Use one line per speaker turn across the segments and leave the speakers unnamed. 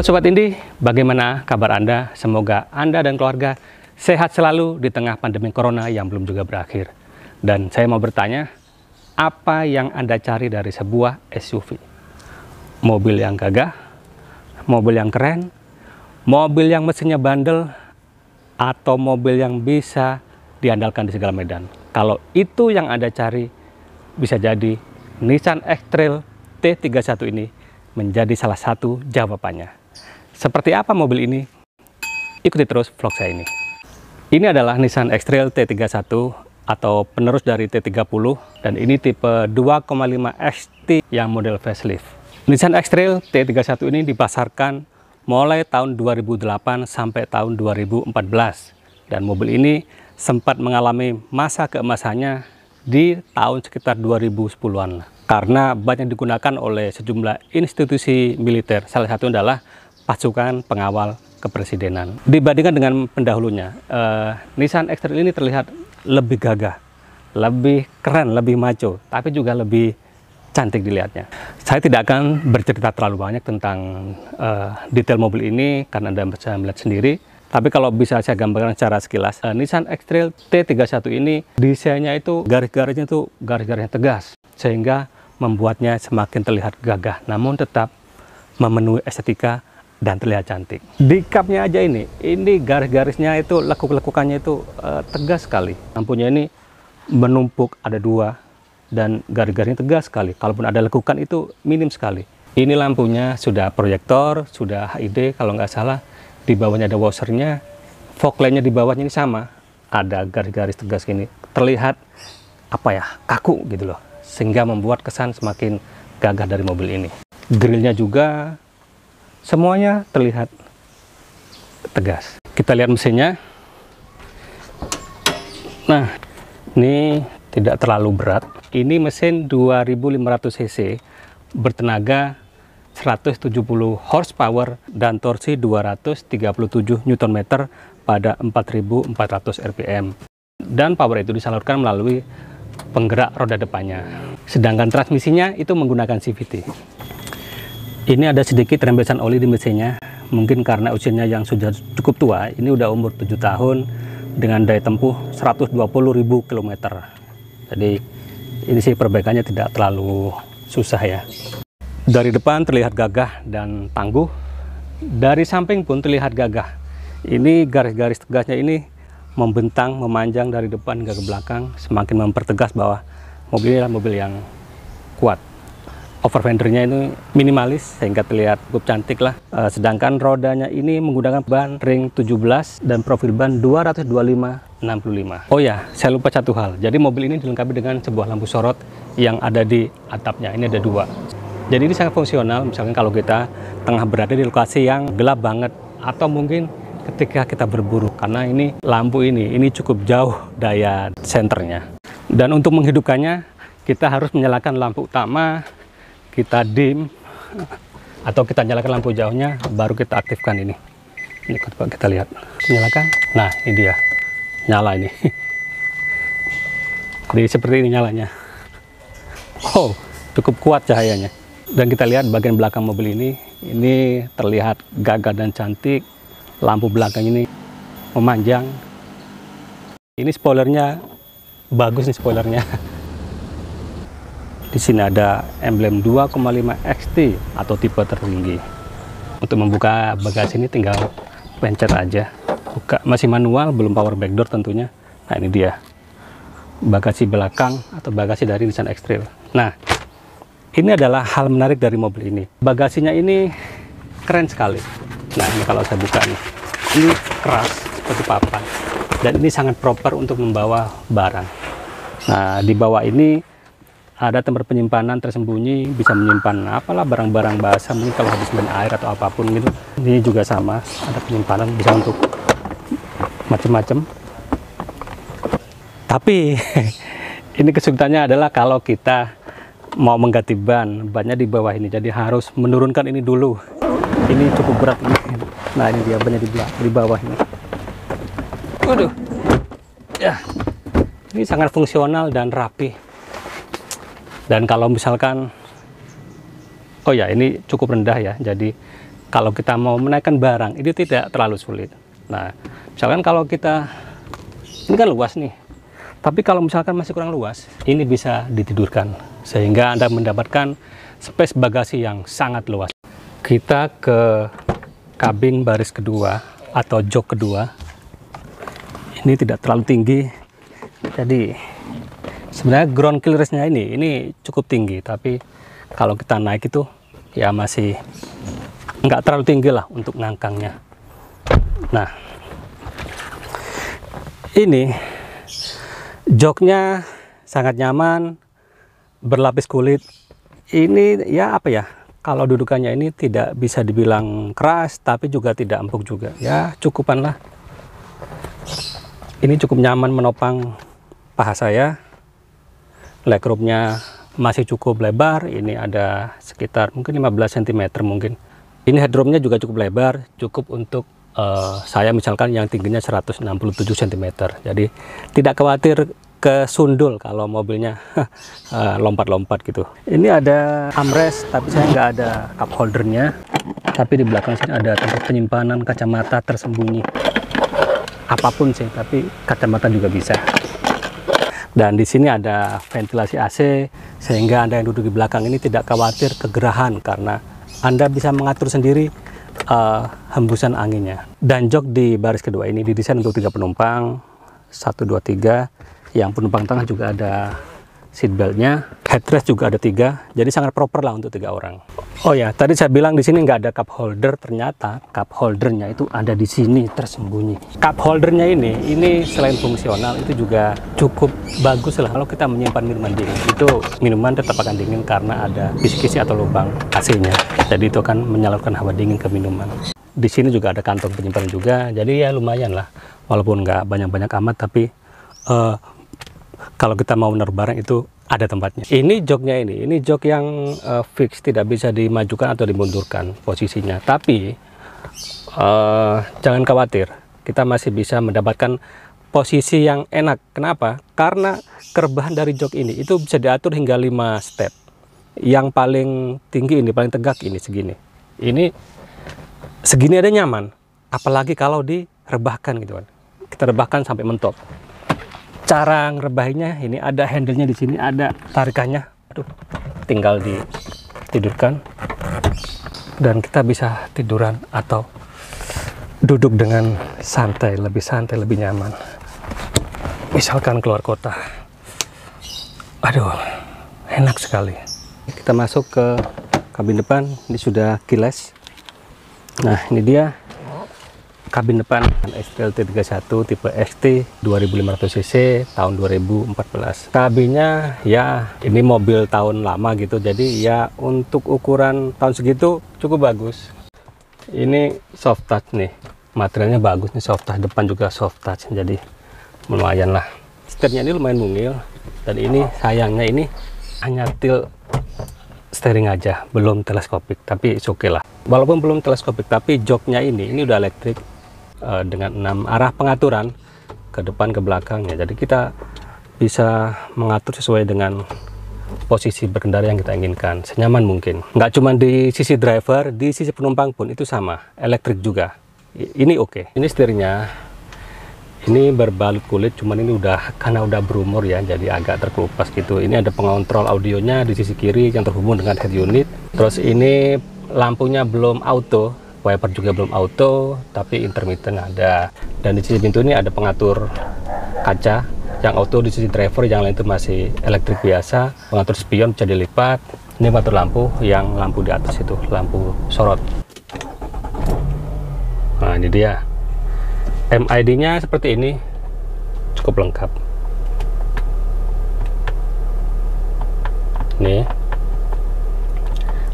Halo Sobat Indi, bagaimana kabar Anda? Semoga Anda dan keluarga sehat selalu di tengah pandemi Corona yang belum juga berakhir. Dan saya mau bertanya, apa yang Anda cari dari sebuah SUV? Mobil yang gagah? Mobil yang keren? Mobil yang mesinnya bandel? Atau mobil yang bisa diandalkan di segala medan? Kalau itu yang Anda cari, bisa jadi Nissan X-Trail T31 ini menjadi salah satu jawabannya. Seperti apa mobil ini? Ikuti terus vlog saya ini. Ini adalah Nissan X-Trail T31 atau penerus dari T30 dan ini tipe 2,5 XT yang model facelift. Nissan X-Trail T31 ini dipasarkan mulai tahun 2008 sampai tahun 2014 dan mobil ini sempat mengalami masa keemasannya di tahun sekitar 2010-an karena banyak digunakan oleh sejumlah institusi militer. Salah satu adalah pasukan pengawal kepresidenan. Dibandingkan dengan pendahulunya, Nissan X-Trail ini terlihat lebih gagah, lebih keren, lebih maco, tapi juga lebih cantik dilihatnya. Saya tidak akan bercerita terlalu banyak tentang detail mobil ini karena Anda bisa melihat sendiri. Tapi kalau bisa saya gambarkan secara sekilas, Nissan X-Trail T31 ini desainnya itu garis-garisnya itu garis-garisnya tegas, sehingga membuatnya semakin terlihat gagah, namun tetap memenuhi estetika dan terlihat cantik. Di kapnya aja ini garis-garisnya itu, lekuk-lekukannya itu tegas sekali. Lampunya ini menumpuk, ada dua, dan garis-garisnya tegas sekali. Kalaupun ada lekukan itu minim sekali. Ini lampunya sudah proyektor, sudah HID kalau nggak salah. Di bawahnya ada washernya, fog lamp-nya di bawahnya ini sama. Ada garis-garis tegas gini. Terlihat apa ya, kaku gitu loh. Sehingga membuat kesan semakin gagah dari mobil ini. Grillnya juga semuanya terlihat tegas. Kita lihat mesinnya. Nah, ini tidak terlalu berat. Ini mesin 2500 cc bertenaga 170 horsepower dan torsi 237 Nm pada 4400 rpm. Dan power itu disalurkan melalui penggerak roda depannya. Sedangkan transmisinya itu menggunakan CVT. Ini ada sedikit rembesan oli di mesinnya, mungkin karena usianya yang sudah cukup tua. Ini udah umur 7 tahun dengan daya tempuh 120.000 km. Jadi ini sih perbaikannya tidak terlalu susah ya. Dari depan terlihat gagah dan tangguh, dari samping pun terlihat gagah. Ini garis-garis tegasnya ini membentang, memanjang dari depan hingga ke belakang, semakin mempertegas bahwa mobil ini adalah mobil yang kuat. Over fendernya ini minimalis sehingga terlihat cukup cantik lah. Sedangkan rodanya ini menggunakan ban ring 17 dan profil ban 225/65. Oh ya, saya lupa satu hal. Jadi mobil ini dilengkapi dengan sebuah lampu sorot yang ada di atapnya. Ini ada dua. Jadi ini sangat fungsional. Misalkan kalau kita tengah berada di lokasi yang gelap banget atau mungkin ketika kita berburu, karena ini lampu ini cukup jauh daya senternya. Dan untuk menghidupkannya kita harus menyalakan lampu utama, kita dim atau kita nyalakan lampu jauhnya, baru kita aktifkan ini. Ini coba kita lihat, nyalakan. Nah, ini dia nyala ini. Jadi seperti ini nyalanya. Oh, cukup kuat cahayanya. Dan kita lihat bagian belakang mobil ini terlihat gagah dan cantik. Lampu belakang ini memanjang. Ini spoilernya bagus nih, spoilernya. Di sini ada emblem 2,5 XT atau tipe tertinggi. Untuk membuka bagasi ini tinggal pencet aja. Buka, masih manual, belum power back door tentunya. Nah, ini dia bagasi belakang atau bagasi dari Nissan X-Trail. Nah, ini adalah hal menarik dari mobil ini. Bagasinya ini keren sekali. Nah, ini kalau saya buka nih, ini keras seperti papan. Dan ini sangat proper untuk membawa barang. Nah, di bawah ini ada tempat penyimpanan tersembunyi, bisa menyimpan apalah barang-barang basah, mungkin kalau habis main air atau apapun gitu. Ini juga sama, ada penyimpanan bisa untuk macam-macam. Tapi ini kesulitannya adalah kalau kita mau mengganti bannya di bawah ini, jadi harus menurunkan ini dulu. Ini cukup berat ini. Nah, ini dia bannya di bawah ini. Waduh, ya, ini sangat fungsional dan rapi. Dan kalau misalkan, oh ya, ini cukup rendah ya, jadi kalau kita mau menaikkan barang itu tidak terlalu sulit. Nah, misalkan kalau kita, ini kan luas nih, tapi kalau misalkan masih kurang luas, ini bisa ditidurkan sehingga Anda mendapatkan space bagasi yang sangat luas. Kita ke kabin baris kedua atau jok kedua. Ini tidak terlalu tinggi, jadi sebenarnya ground clearance-nya ini cukup tinggi, tapi kalau kita naik itu ya masih nggak terlalu tinggi lah untuk ngangkangnya. Nah, ini joknya sangat nyaman, berlapis kulit. Ini ya apa ya, kalau dudukannya ini tidak bisa dibilang keras, tapi juga tidak empuk juga. Ya cukupan lah. Ini cukup nyaman menopang paha saya. Legroomnya masih cukup lebar. Ini ada sekitar mungkin 15 cm mungkin. Ini headroomnya juga cukup lebar, cukup untuk saya misalkan yang tingginya 167 cm. Jadi tidak khawatir kesundul kalau mobilnya lompat-lompat gitu. Ini ada armrest, tapi saya nggak ada cup holdernya. Tapi di belakang sini ada tempat penyimpanan kacamata tersembunyi. Apapun sih, tapi kacamata juga bisa. Dan di sini ada ventilasi AC, sehingga Anda yang duduk di belakang ini tidak khawatir kegerahan karena Anda bisa mengatur sendiri hembusan anginnya. Dan jok di baris kedua ini didesain untuk 3 penumpang, 1, 2, 3. Yang penumpang tengah juga ada seat beltnya, headrest juga ada 3, jadi sangat proper lah untuk 3 orang. Oh ya, tadi saya bilang di sini nggak ada cup holder, ternyata cup holdernya itu ada di sini tersembunyi. Cup holdernya ini selain fungsional itu juga cukup bagus lah kalau kita menyimpan minuman dingin. Itu minuman tetap akan dingin karena ada kisi-kisi atau lubang AC-nya, jadi itu akan menyalurkan hawa dingin ke minuman. Di sini juga ada kantong penyimpanan juga, jadi ya lumayan lah, walaupun nggak banyak-banyak amat, tapi kalau kita mau menaruh barang itu ada tempatnya. Ini joknya ini jok yang fix, tidak bisa dimajukan atau dimundurkan posisinya. Tapi jangan khawatir, kita masih bisa mendapatkan posisi yang enak. Kenapa? Karena kerebahan dari jok ini itu bisa diatur hingga 5 step. Yang paling tinggi ini, paling tegak ini segini. Ini segini ada nyaman, apalagi kalau direbahkan gitu kan. Kita rebahkan sampai mentok. Cara ngerebahinnya ini ada handle-nya di sini, ada tarikannya. Aduh, tinggal ditidurkan dan kita bisa tiduran atau duduk dengan santai, lebih nyaman. Misalkan keluar kota. Aduh, enak sekali. Kita masuk ke kabin depan, ini sudah keyless. Nah, ini dia kabin depan STLT31 tipe ST 2500 cc tahun 2014. Kabinnya ya ini mobil tahun lama gitu, jadi ya untuk ukuran tahun segitu cukup bagus. Ini soft touch nih, materialnya bagus nih, soft touch, depan juga soft touch, jadi lumayan lah. Setirnya ini lumayan mungil, dan ini sayangnya ini hanya tilt steering aja, belum teleskopik, tapi oke lah. Walaupun belum teleskopik, tapi joknya ini udah elektrik. Dengan 6 arah pengaturan ke depan ke belakangnya, jadi kita bisa mengatur sesuai dengan posisi berkendara yang kita inginkan senyaman mungkin. Nggak cuma di sisi driver, di sisi penumpang pun itu sama, elektrik juga. Ini oke. Ini setirnya ini berbalut kulit, cuman ini karena udah berumur ya, jadi agak terkelupas gitu. Ini ada pengontrol audionya di sisi kiri yang terhubung dengan head unit. Terus ini lampunya belum auto, wiper juga belum auto, tapi intermittent ada. Dan di sisi pintu ini ada pengatur kaca yang auto di sisi driver, yang lain itu masih elektrik biasa. Pengatur spion bisa dilipat. Ini pengatur lampu, yang lampu di atas itu lampu sorot. Nah, ini dia. MID-nya seperti ini, cukup lengkap. Nih,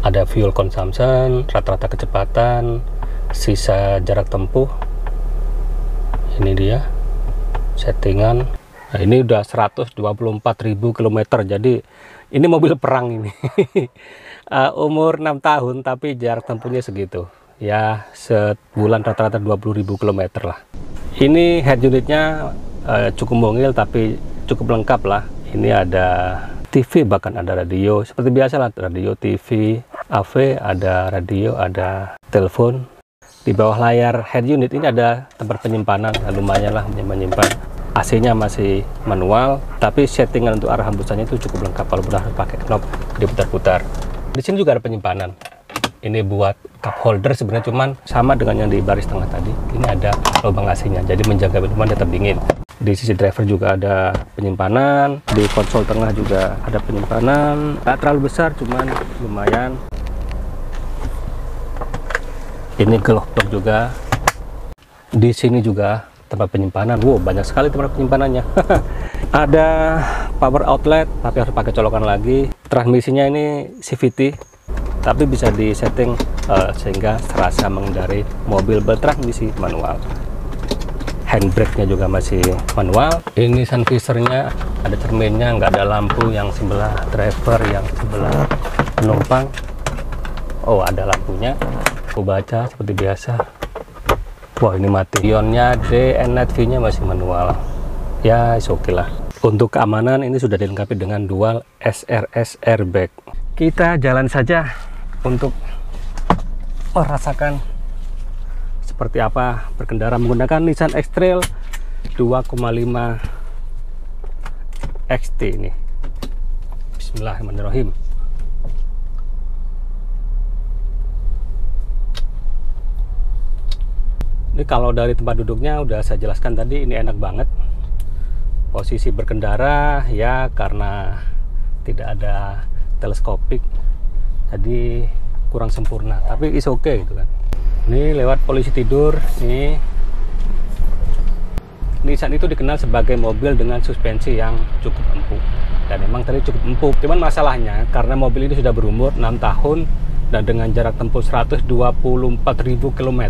ada fuel consumption, rata-rata kecepatan, sisa jarak tempuh. Ini dia settingan. Nah, ini udah 124.000 km, jadi ini mobil perang ini. Umur 6 tahun tapi jarak tempuhnya segitu. Ya, sebulan rata-rata 20.000 km lah. Ini head unitnya cukup mungil tapi cukup lengkap lah. Ini ada TV, bahkan ada radio seperti biasa lah, radio, TV, AV, ada radio, ada telepon. Di bawah layar head unit ini ada tempat penyimpanan, nah, lumayan lah menyimpan. AC-nya masih manual, tapi settingan untuk arah hembusannya itu cukup lengkap kalau udah pakai knob diputar-putar. Di sini juga ada penyimpanan. Ini buat cup holder sebenarnya, cuman sama dengan yang di baris tengah tadi. Ini ada lubang AC-nya, jadi menjaga minuman tetap dingin. Di sisi driver juga ada penyimpanan, di konsol tengah juga ada penyimpanan. Nggak terlalu besar, cuman lumayan. Ini glove box juga. Di sini juga tempat penyimpanan. Wow, banyak sekali tempat penyimpanannya. Ada power outlet, tapi harus pakai colokan lagi. Transmisinya ini CVT, tapi bisa disetting sehingga serasa mengendari mobil bertransmisi manual. Handbrake-nya juga masih manual. Ini sun visor-nya ada cerminnya, nggak ada lampu yang sebelah driver, yang sebelah penumpang. Oh, ada lampunya. Aku baca seperti biasa. Wah, ini mati. Pionnya D, and night view-nya masih manual. Ya, oke lah. Untuk keamanan ini sudah dilengkapi dengan dual SRS airbag. Kita jalan saja untuk merasakan seperti apa berkendara menggunakan Nissan X-Trail 2,5 XT ini. Bismillahirrahmanirrahim. Ini kalau dari tempat duduknya udah saya jelaskan tadi, ini enak banget. Posisi berkendara ya karena tidak ada teleskopik, jadi kurang sempurna, tapi is okay gitu kan. Ini lewat polisi tidur. Nih, Nissan itu dikenal sebagai mobil dengan suspensi yang cukup empuk, dan memang tadi cukup empuk. Cuman masalahnya karena mobil ini sudah berumur 6 tahun dan dengan jarak tempuh 124.000 km,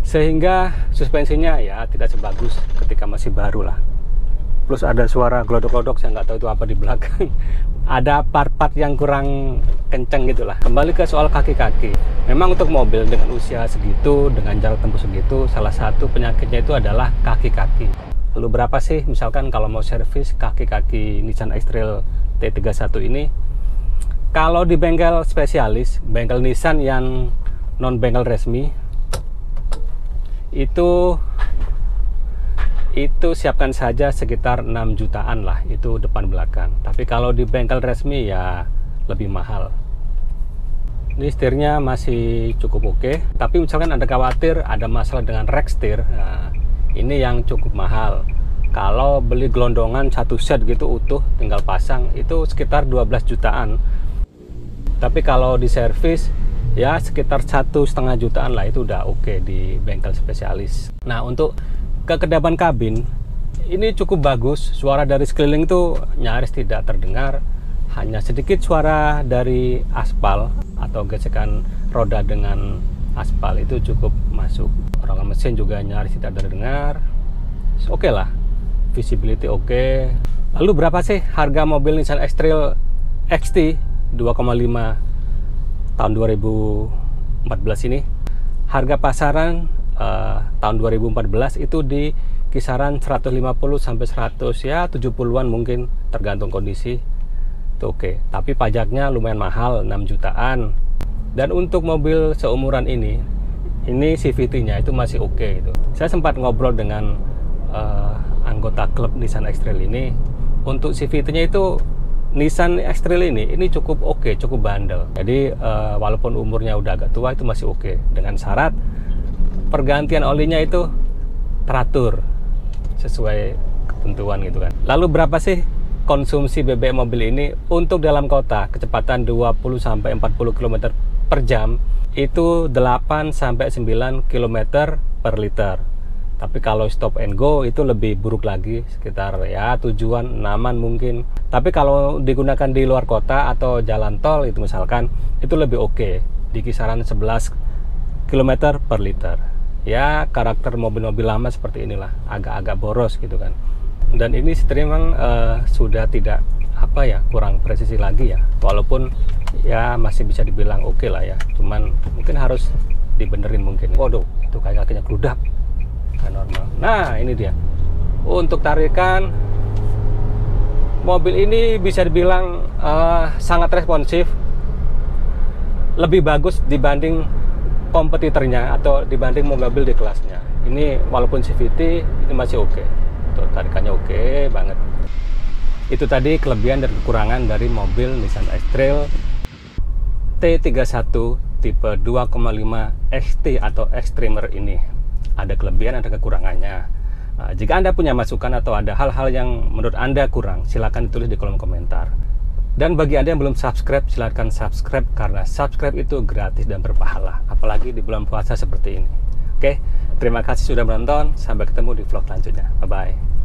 sehingga suspensinya ya tidak sebagus ketika masih baru lah. Plus ada suara glodok-glodok, saya nggak tahu itu apa di belakang. Ada part-part yang kurang kenceng gitulah. Kembali ke soal kaki-kaki, memang untuk mobil dengan usia segitu, dengan jarak tempuh segitu, salah satu penyakitnya itu adalah kaki-kaki. Lalu berapa sih misalkan kalau mau servis kaki-kaki Nissan X-Trail T31 ini? Kalau di bengkel spesialis, bengkel Nissan yang non bengkel resmi, itu siapkan saja sekitar 6 jutaan lah, itu depan belakang. Tapi kalau di bengkel resmi ya lebih mahal. Ini setirnya masih cukup oke, tapi misalkan Anda khawatir ada masalah dengan rack setir, nah, ini yang cukup mahal. Kalau beli gelondongan satu set gitu utuh tinggal pasang, itu sekitar 12 jutaan. Tapi kalau di servis ya sekitar 1,5 jutaan lah, itu udah oke di bengkel spesialis. Nah, untuk kekedaban kabin ini cukup bagus. Suara dari sekeliling itu nyaris tidak terdengar, hanya sedikit suara dari aspal atau gesekan roda dengan aspal itu cukup masuk. Rongan mesin juga nyaris tidak terdengar. Oke lah, visibility oke. Lalu berapa sih harga mobil Nissan X-Trail XT 2,5 tahun 2014 ini? Harga pasaran tahun 2014 itu di kisaran 150 sampai 100 ya 70-an mungkin, tergantung kondisi. Itu oke. Tapi pajaknya lumayan mahal, 6 jutaan. Dan untuk mobil seumuran ini CVT-nya itu masih oke gitu. Saya sempat ngobrol dengan anggota klub Nissan X-Trail ini. Untuk CVT-nya itu Nissan X-Trail ini cukup oke, cukup bandel. Jadi walaupun umurnya udah agak tua itu masih oke, dengan syarat pergantian olinya itu teratur sesuai ketentuan gitu kan. Lalu berapa sih konsumsi BBM mobil ini? Untuk dalam kota kecepatan 20 sampai 40 km per jam itu 8 sampai 9 km per liter. Tapi kalau stop and go itu lebih buruk lagi, sekitar ya tujuan 6-an mungkin. Tapi kalau digunakan di luar kota atau jalan tol itu misalkan, itu lebih oke, di kisaran 11 km per liter. Ya karakter mobil-mobil lama seperti inilah, agak-agak boros gitu kan. Dan ini setirnya memang sudah tidak apa ya, kurang presisi lagi ya. Walaupun ya masih bisa dibilang oke lah ya, cuman mungkin harus dibenerin mungkin. Waduh, itu kakinya keludak. Normal. Nah, ini dia. Untuk tarikan mobil ini bisa dibilang sangat responsif. lebih bagus dibanding kompetitornya atau dibanding mobil di kelasnya. Ini walaupun CVT ini masih oke. Tuh, tarikannya oke banget. Itu tadi kelebihan dan kekurangan dari mobil Nissan X-Trail T31 tipe 2,5 XT atau Extremer ini. Ada kelebihan, ada kekurangannya. Nah, jika Anda punya masukan atau ada hal-hal yang menurut Anda kurang, silakan ditulis di kolom komentar. Dan bagi Anda yang belum subscribe, silakan subscribe karena subscribe itu gratis dan berpahala, apalagi di bulan puasa seperti ini. Oke, terima kasih sudah menonton. Sampai ketemu di vlog selanjutnya. Bye-bye.